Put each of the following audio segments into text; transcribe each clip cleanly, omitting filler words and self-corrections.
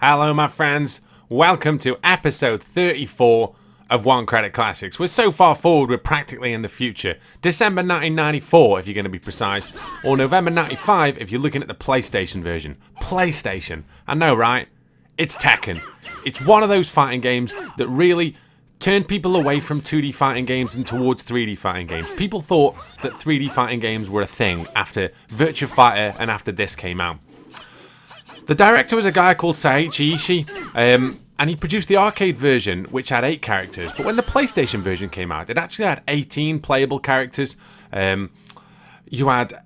Hello, my friends. Welcome to episode 34 of One Credit Classics. We're so far forward, we're practically in the future. December 1994, if you're going to be precise, or November 95 if you're looking at the PlayStation version. PlayStation. I know, right? It's Tekken. It's one of those fighting games that really turned people away from 2D fighting games and towards 3D fighting games. People thought that 3D fighting games were a thing after Virtua Fighter and after this came out. The director was a guy called Seiichi Ishii, and he produced the arcade version, which had 8 characters. But when the PlayStation version came out, it actually had 18 playable characters. You had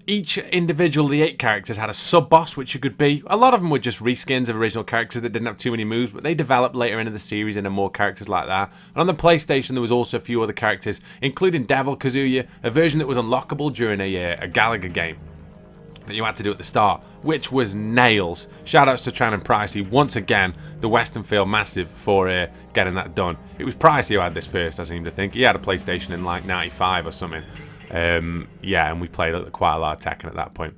each individual of the 8 characters had a sub-boss, which you could be. A lot of them were just reskins of original characters that didn't have too many moves, but they developed later into the series into more characters like that. And on the PlayStation, there was also a few other characters, including Devil Kazuya, a version that was unlockable during a Galaga game that you had to do at the start, which was nails. Shoutouts to Tran and Pricey, once again, the Western Field massive for getting that done. It was Pricey who had this first, I seem to think. He had a PlayStation in like 95 or something. Yeah, and we played quite a lot of Tekken at that point.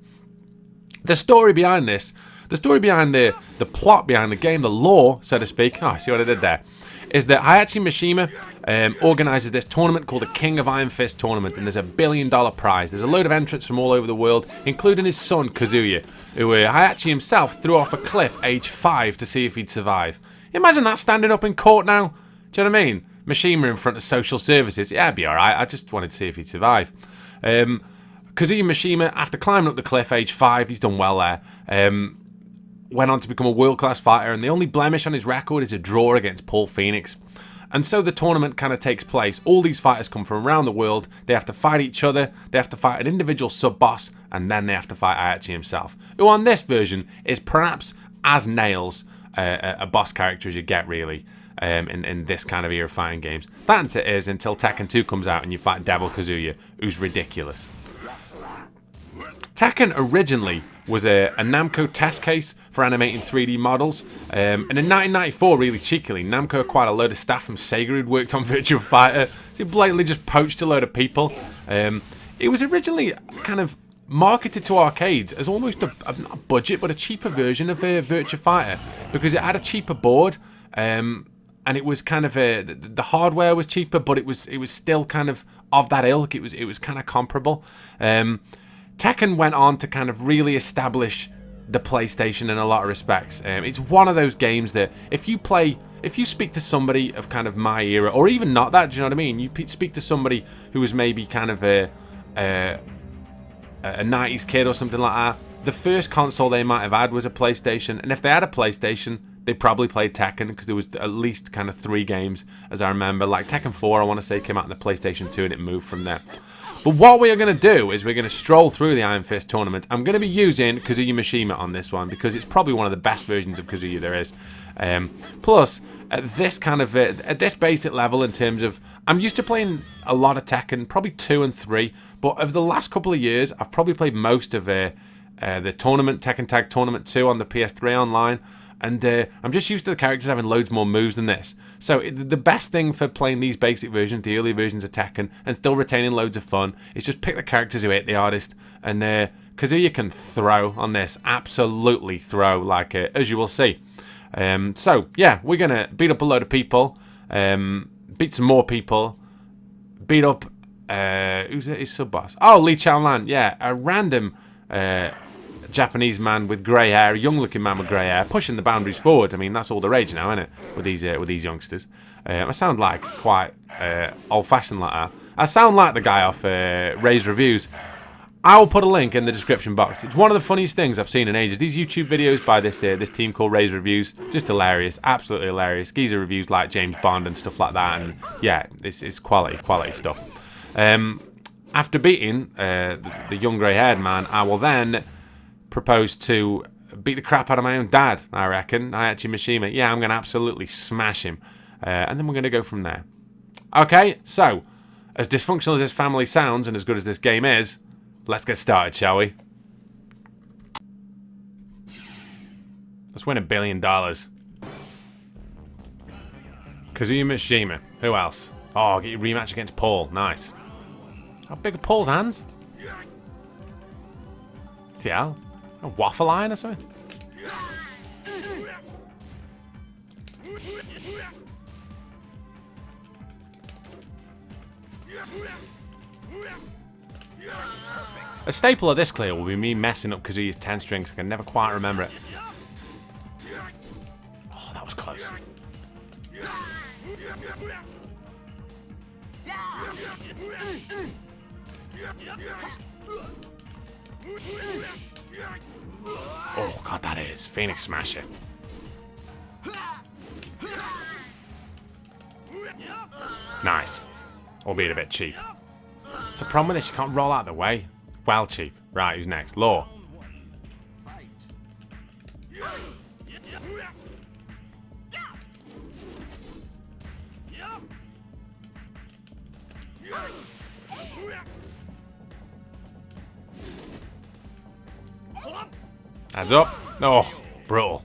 The story behind this, the story behind the plot behind the game, the lore, so to speak, oh, I see what I did there, is that Heihachi Mishima organises this tournament called the King of Iron Fist tournament, and there's a $1 billion prize. There's a load of entrants from all over the world, including his son Kazuya, who Heihachi himself threw off a cliff age 5 to see if he'd survive. Imagine that standing up in court now. Do you know what I mean? Mishima in front of social services. Yeah, it'd be alright. I just wanted to see if he'd survive. Kazuya Mishima, after climbing up the cliff age 5, he's done well there. Went on to become a world-class fighter, and the only blemish on his record is a draw against Paul Phoenix. And so the tournament kind of takes place. All these fighters come from around the world. They have to fight each other. They have to fight an individual sub-boss, and then they have to fight Heihachi himself, who on this version is perhaps as nails a boss character as you get, really, in this kind of era fighting games. That it is until Tekken 2 comes out and you fight Devil Kazuya, who's ridiculous. Tekken originally was a Namco test case for animating 3D models, and in 1994, really cheekily, Namco acquired a load of staff from Sega who'd worked on Virtua Fighter. They blatantly just poached a load of people. It was originally kind of marketed to arcades as almost not a budget, but a cheaper version of Virtua Fighter, because it had a cheaper board, and it was kind of the hardware was cheaper, but it was still kind of that ilk. It was kind of comparable. Tekken went on to kind of really establish the PlayStation in a lot of respects. It's one of those games that if you speak to somebody of kind of my era, or even not that, do you know what I mean? You speak to somebody who was maybe kind of a 90s kid or something like that, the first console they might have had was a PlayStation, and if they had a PlayStation, they probably played Tekken, because there was at least kind of 3 games, as I remember. Like Tekken 4, I want to say, came out on the PlayStation 2, and it moved from there. But what we are going to do is we're going to stroll through the Iron Fist tournament. I'm going to be using Kazuya Mishima on this one, because it's probably one of the best versions of Kazuya there is. Plus, at this kind of at this basic level, in terms of, I'm used to playing a lot of Tekken, probably 2 and 3, but over the last couple of years, I've probably played most of the tournament, Tekken Tag Tournament 2 on the PS3 online. And I'm just used to the characters having loads more moves than this. So the best thing for playing these basic versions, the early versions of Tekken, and still retaining loads of fun, is just pick the characters who hit the hardest. And Kazuya can throw on this, absolutely throw, like as you will see. So yeah, we're gonna beat up a load of people, beat some more people, beat up who's his sub boss? Oh, Lee Chaolan, yeah, a random Japanese man with grey hair, a young-looking man with grey hair, pushing the boundaries forward. I mean, that's all the rage now, isn't it? With these youngsters. I sound like quite old-fashioned like that. I sound like the guy off Ray's Reviews. I will put a link in the description box. It's one of the funniest things I've seen in ages. These YouTube videos by this team called Ray's Reviews, just hilarious, absolutely hilarious. Geezer reviews like James Bond and stuff like that, and yeah, it's quality stuff. After beating the young grey-haired man, I will then propose to beat the crap out of my own dad, I reckon. Heihachi Mishima. Yeah, I'm going to absolutely smash him. And then we're going to go from there. Okay, so, as dysfunctional as this family sounds, and as good as this game is, let's get started, shall we? Let's win $1 billion. Kazuya Mishima. Who else? Oh, get your rematch against Paul. Nice. How big are Paul's hands? Yeah. A waffle iron or something? A staple of this clear will be me messing up Kazuya's 10 strings. I can never quite remember it. Oh, that was close. Oh, God, that is. Phoenix Smasher. Nice. Albeit a bit cheap. It's a problem with this, you can't roll out of the way. Well cheap. Right, who's next? Law. Hands up. Oh, brutal.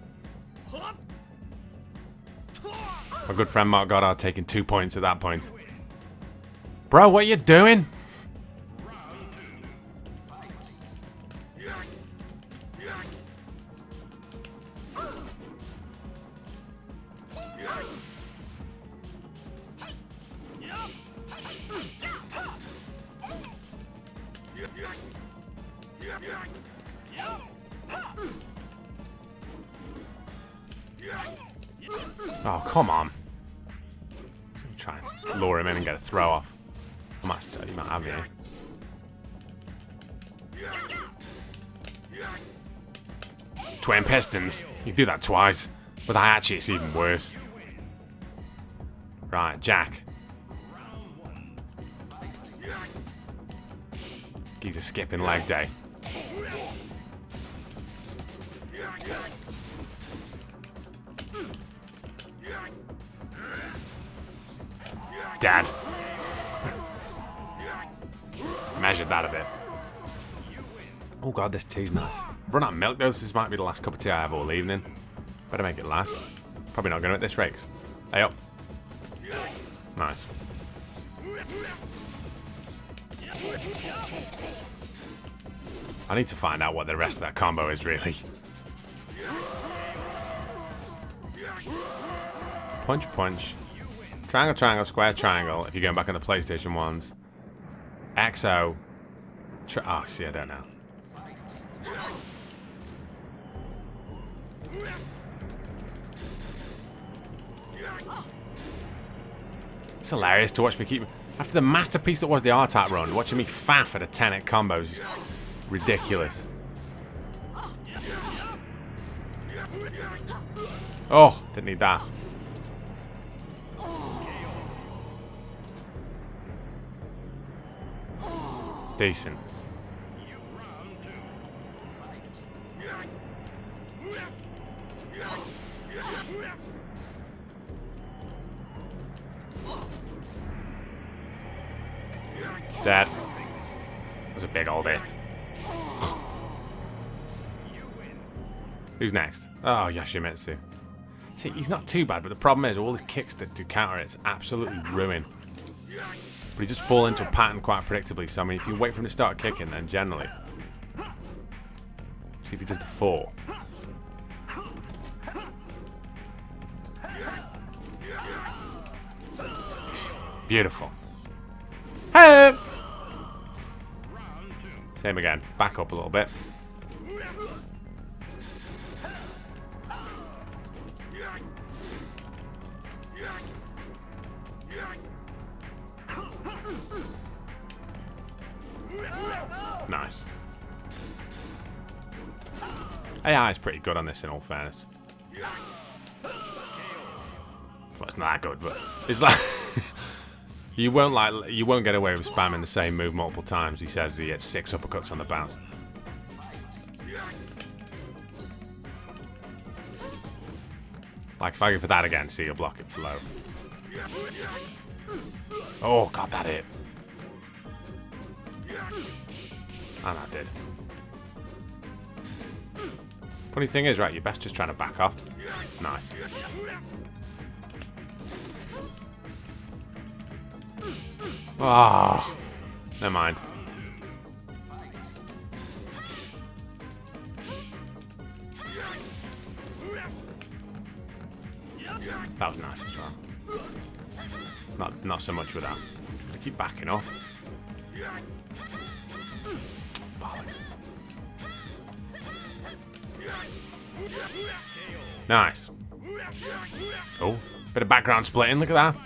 My good friend Mark Goddard taking 2 points at that point. Bro, what are you doing? Oh, come on. Try and lure him in and get a throw off. He might have me. Twin pistons. You do that twice. With Hayachi, it's even worse. Right, Jack. He's a skipping leg day. Dad. Measured that a bit. Oh god, this tea's nice. I've run out of milk though, so this might be the last cup of tea I have all evening. Better make it last. Probably not going to at this rate. Hey up. Nice. I need to find out what the rest of that combo is really. Punch, punch. Triangle, triangle, square, triangle. If you're going back on the PlayStation ones. XO. Oh, see, I don't know. It's hilarious to watch me keep... After the masterpiece that was the R-Type run, watching me faff at a 10-hit combos is ridiculous. Oh, didn't need that. Decent. That was a big old hit. Who's next? Oh, Yoshimitsu. See, he's not too bad, but the problem is all the kicks that do counter it's absolutely ruin. But he just fall into a pattern quite predictably. So I mean, if you wait for him to start kicking, then generally, see if he does the 4. Beautiful. Hey. Same again. Back up a little bit. Nice. AI is pretty good on this in all fairness. Well, it's not that good, but it's like you won't get away with spamming the same move multiple times. He says he gets 6 uppercuts on the bounce. Like if I go for that again, see, you'll block it below. Oh god, that hit. And that did. Funny thing is, right, you're best just trying to back off. Nice. Oh, never mind. That was nice as well. Not so much with that. I keep backing off. Bollocks. Nice. Oh, bit of background splitting. Look at that.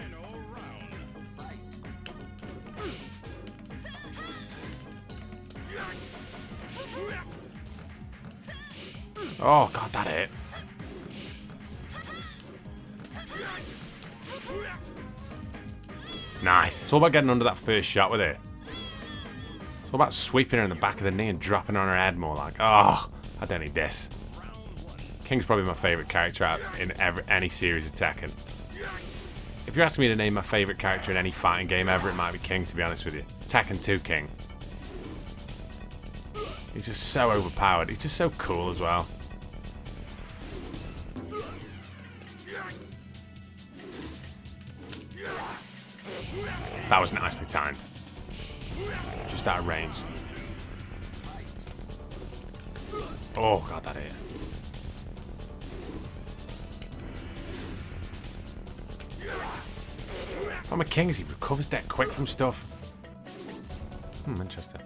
Oh, God, that hit. Nice. It's all about getting under that first shot with it. It's all about sweeping her in the back of the knee and dropping her on her head more like. Oh, I don't need this. King's probably my favourite character in any series of Tekken. If you're asking me to name my favourite character in any fighting game ever, it might be King, to be honest with you. Tekken 2 King. He's just so overpowered. He's just so cool as well. That was nicely timed. Just out of range. Oh, God, that hit. I'm a king as he recovers dead quick from stuff. Interesting.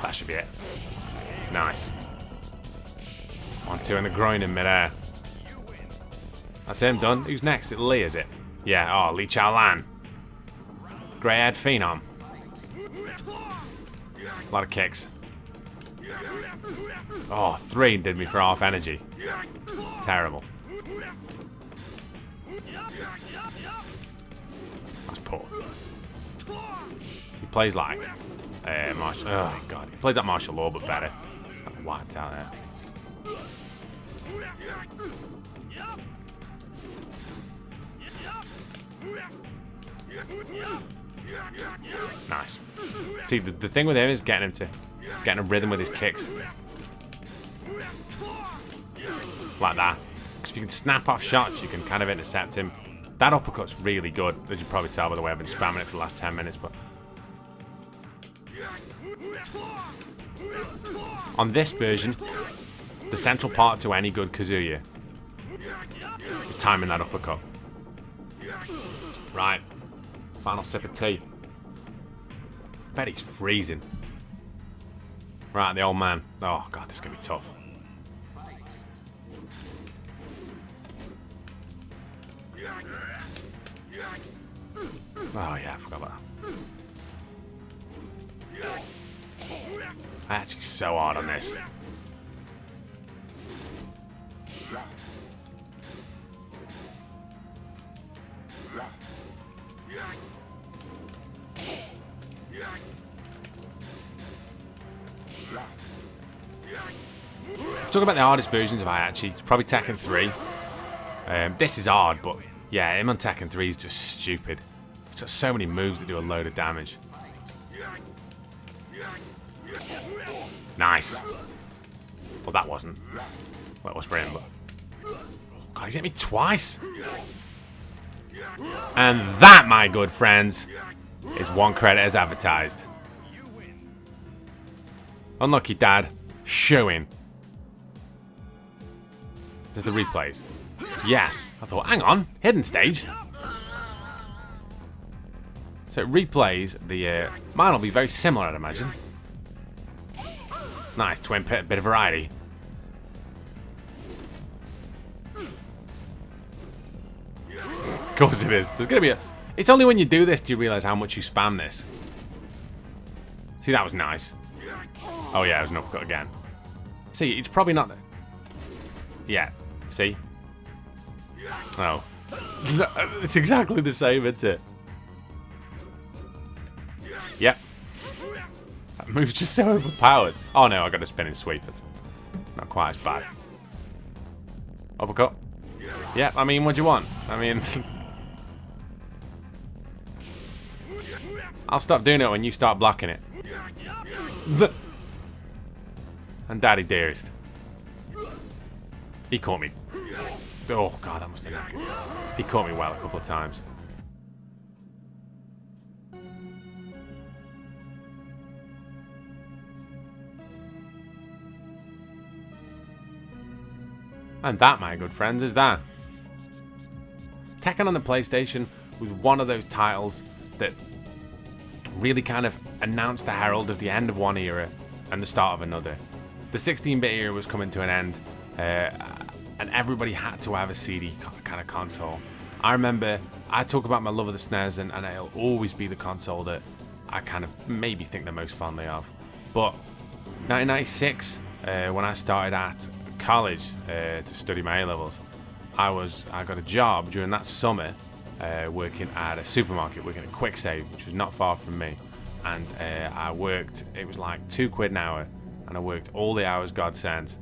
That should be it. Nice. 1-2 in the groin in midair. That's him done. Who's next? It's Lee, is it? Yeah, oh, Lee Chaolan. Grey-haired phenom. A lot of kicks. Oh, 3 did me for half energy. Terrible. That's poor. He plays like martial. Oh God, he plays like martial law, but better. Wiped out there. Nice. See, the thing with him is getting a rhythm with his kicks. Like that. Because if you can snap off shots, you can kind of intercept him. That uppercut's really good, as you probably tell by the way I've been spamming it for the last 10 minutes. But on this version, the central part to any good Kazuya is timing that uppercut. Right. Final sip of tea. I bet he's freezing. Right, the old man. Oh, God, this is going to be tough. Oh, yeah, I forgot about that. I'm actually so hard on this. Talk about the hardest versions of Heihachi. It's probably Tekken 3. This is hard, but yeah, him on Tekken 3 is just stupid. He's got so many moves that do a load of damage. Nice. Well, that wasn't. Well, it was for him, but... Oh, God, he's hit me twice. And that, my good friends, is 1 credit as advertised. Unlucky, Dad. Showing. There's the replays. Yes. I thought, hang on. Hidden stage. So it replays the... mine will be very similar, I'd imagine. Nice. Twin pit. Bit of variety. Of course it is. There's going to be a... It's only when you do this do you realise how much you spam this. See, that was nice. Oh, yeah, it was an uppercut again. See, it's probably not... Yeah. See? Oh. It's exactly the same, isn't it? Yep. That move's just so overpowered. Oh, no, I got a spinning sweep. It's not quite as bad. Uppercut. Yeah, I mean, what do you want? I mean... I'll stop doing it when you start blocking it. And Daddy Dearest. He caught me. Oh, God, that must have been... He caught me well a couple of times. And that, my good friends, is that. Tekken on the PlayStation was one of those titles that really kind of announced the herald of the end of one era and the start of another. The 16-bit era was coming to an end, and everybody had to have a CD kind of console. I remember, I talk about my love of the SNES, and it'll always be the console that I kind of maybe think the most fondly of. But 1996, when I started at college to study my A-levels, I got a job during that summer working at a supermarket, working at Quick Save, which was not far from me. And I worked, it was like £2 an hour, and I worked all the hours God sent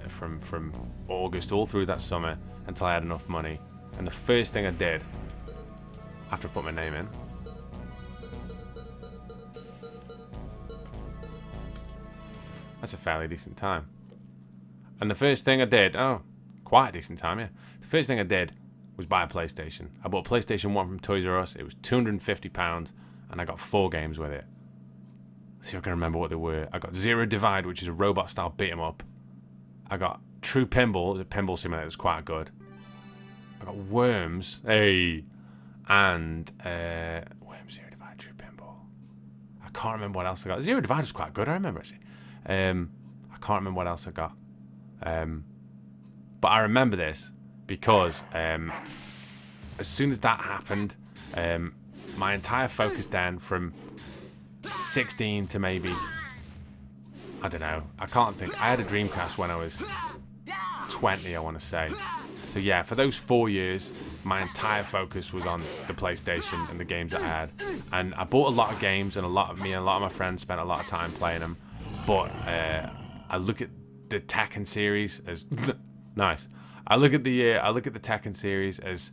from August all through that summer until I had enough money. And the first thing I did after I put my name in, that's a fairly decent time. And the first thing I did, oh, quite a decent time, yeah. The first thing I did was buy a PlayStation. I bought a PlayStation 1 from Toys R Us. It was £250, and I got 4 games with it. Let's see if I can remember what they were. I got Zero Divide, which is a robot-style beat-em-up. I got True Pinball, the pinball simulator was quite good. I got Worms, hey, and Worms, Zero Divide, True Pinball. I can't remember what else I got. Zero Divide was quite good, I remember actually. I can't remember what else I got. But I remember this because as soon as that happened, my entire focus then from 16 to maybe, I don't know, I can't think. I had a Dreamcast when I was 20, I want to say. So yeah, for those 4 years, my entire focus was on the PlayStation and the games I had. And I bought a lot of games, and a lot of my friends spent a lot of time playing them. But I look at the Tekken series as nice. I look at the Tekken series as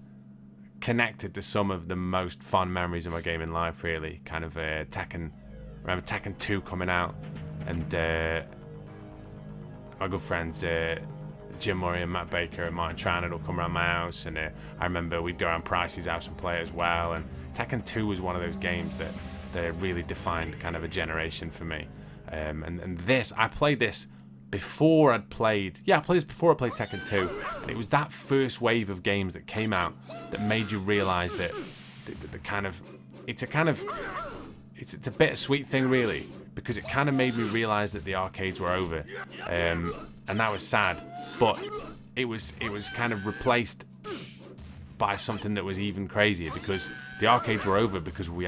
connected to some of the most fond memories of my gaming life. Really, kind of Tekken. Remember Tekken 2 coming out, and my good friends Jim Murray and Matt Baker and Martin Tranard will come around my house, and I remember we'd go around Pricey's house and play as well. And Tekken 2 was one of those games that really defined kind of a generation for me. And this, I played this before I'd played, I played this before I played Tekken 2, and it was that first wave of games that came out that made you realise that the kind of, it's a bittersweet thing really, because it kind of made me realise that the arcades were over, and that was sad, but it was kind of replaced by something that was even crazier, because the arcades were over because we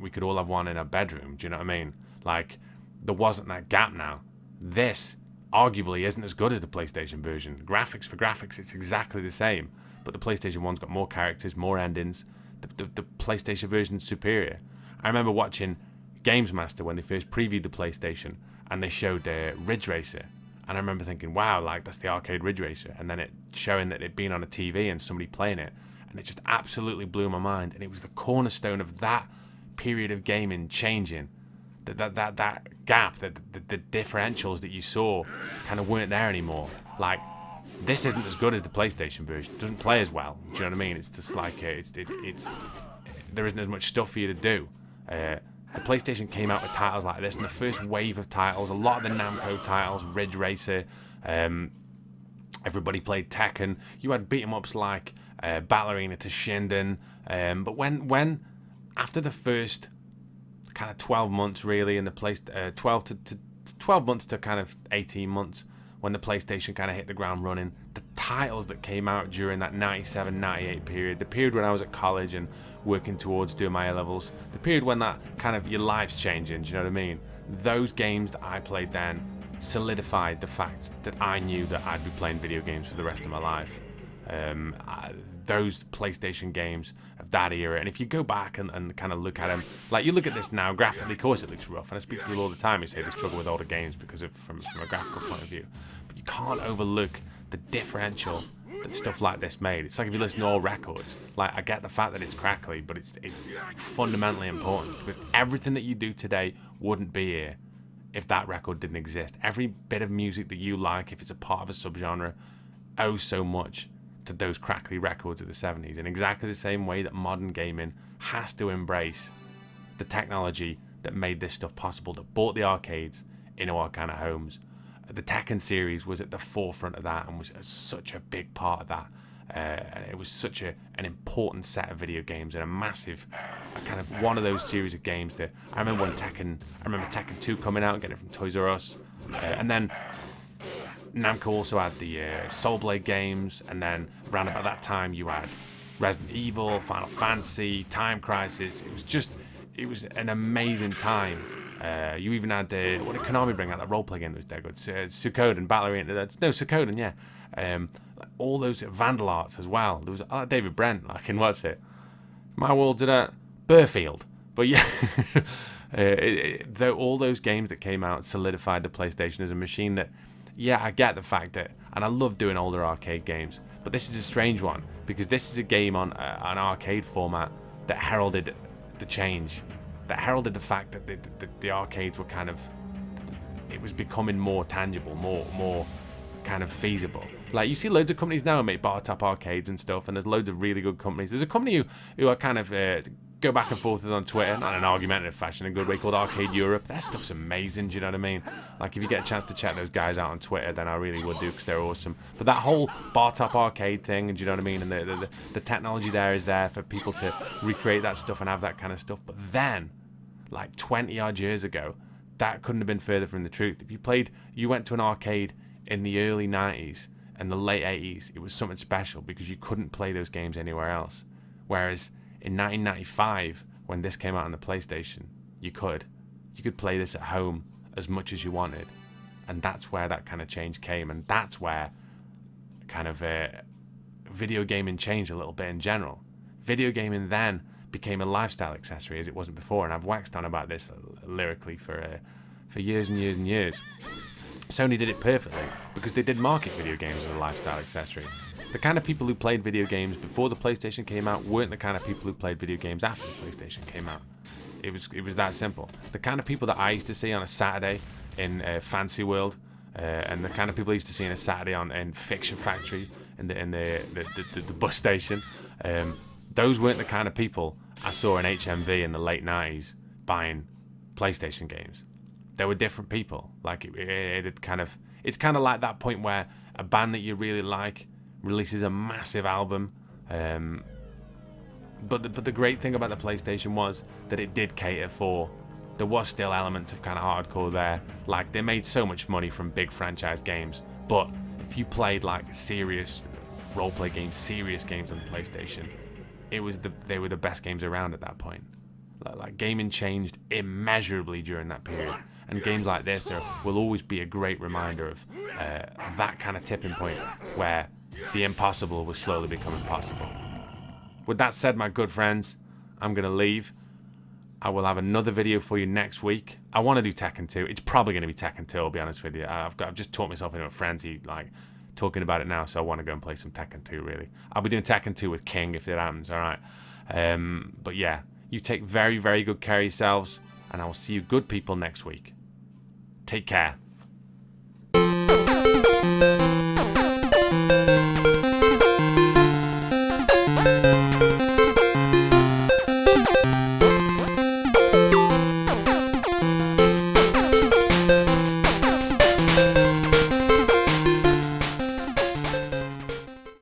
could all have one in our bedroom. Do you know what I mean? Like, there wasn't that gap now. This arguably isn't as good as the PlayStation version. Graphics for graphics, it's exactly the same, but the PlayStation 1's got more characters, more endings. The PlayStation version's superior. I remember watching Games Master when they first previewed the PlayStation, and they showed Ridge Racer, and I remember thinking, wow, like, that's the arcade Ridge Racer, and then it showing that it'd been on a TV and somebody playing it, and it just absolutely blew my mind. And it was the cornerstone of that period of gaming changing. That gap, the differentials that you saw kind of weren't there anymore. Like, this isn't as good as the PlayStation version. It doesn't play as well. Do you know what I mean? It's just like there isn't as much stuff for you to do. The PlayStation came out with titles like this, and the first wave of titles, a lot of the Namco titles, Ridge Racer, everybody played Tekken. You had beat-em-ups like Ballerina to Shinden, but when after the first kind of 12 months really in the place, 12 months to kind of 18 months, when the PlayStation kind of hit the ground running, the titles that came out during that 97, 98 period, the period when I was at college and working towards doing my A-levels, the period when that kind of, your life's changing, do you know what I mean? Those games that I played then solidified the fact that I knew that I'd be playing video games for the rest of my life. Those PlayStation games of that era, and if you go back and kind of look at them, like, you look at this now, graphically, of course it looks rough, and I speak to people all the time who say they struggle with older games because of from a graphical point of view, but you can't overlook the differential that stuff like this made. It's like if you listen to all records, like, I get the fact that it's crackly, but it's fundamentally important, because everything that you do today wouldn't be here if that record didn't exist. Every bit of music that you like, if it's a part of a subgenre, owes so much to those crackly records of the 70s, in exactly the same way that modern gaming has to embrace the technology that made this stuff possible, that brought the arcades into our kind of homes. The Tekken series was at the forefront of that and was such a big part of that. It was such an important set of video games and a massive kind of one of those series of games that I remember Tekken 2 coming out and getting it from Toys R Us, and then Namco also had the Soul Blade games, and then around about that time you had Resident Evil, Final Fantasy, Time Crisis. It was an amazing time. You even had what did Konami bring out? That roleplay game that was there good. Suikoden, Battle Arena. No, Suikoden, yeah. All those Vandal Arts as well. There was David Brent, like in what's it? My World did a Burfield. But yeah, all those games that came out solidified the PlayStation as a machine that, yeah, I get the fact that, and I love doing older arcade games, but this is a strange one because this is a game on an arcade format that heralded the change, that heralded the fact that the arcades were kind of, it was becoming more tangible, more kind of feasible. Like you see loads of companies now make bar top arcades and stuff, and there's loads of really good companies. There's a company who are kind of go back and forth with on Twitter, not in an argumentative fashion, in a good way, called Arcade Europe. Their stuff's amazing, do you know what I mean? Like if you get a chance to check those guys out on Twitter, then I really would do, because they're awesome. But that whole bar top arcade thing, do you know what I mean? And the technology there is there for people to recreate that stuff and have that kind of stuff. But then, like 20 odd years ago, that couldn't have been further from the truth. If you went to an arcade in the early 90s and the late 80s, it was something special because you couldn't play those games anywhere else. Whereas in 1995, when this came out on the PlayStation, you could play this at home as much as you wanted. And that's where that kind of change came, and that's where kind of video gaming changed a little bit in general. Video gaming then became a lifestyle accessory as it wasn't before, and I've waxed on about this lyrically for years and years and years. Sony did it perfectly because they did market video games as a lifestyle accessory. The kind of people who played video games before the PlayStation came out weren't the kind of people who played video games after the PlayStation came out. It was that simple. The kind of people that I used to see on a Saturday in Fancy World, and the kind of people I used to see on a Saturday in Fiction Factory, in the bus station, those weren't the kind of people I saw in HMV in the late 90s buying PlayStation games. There were different people. Like it's kind of like that point where a band that you really like releases a massive album, but the great thing about the PlayStation was that it did cater for, there was still elements of kind of hardcore there. Like they made so much money from big franchise games, but if you played like serious roleplay games, serious games on the PlayStation, they were the best games around at that point. Like gaming changed immeasurably during that period. And games like this will always be a great reminder of that kind of tipping point where the impossible was slowly becoming possible. With that said, my good friends, I'm going to leave. I will have another video for you next week. I want to do Tekken 2. It's probably going to be Tekken 2, I'll be honest with you. I've just taught myself into a frenzy, like, talking about it now, so I want to go and play some Tekken 2, really. I'll be doing Tekken 2 with King if it happens, alright? But yeah, you take very, very good care of yourselves, and I will see you good people next week. Take care.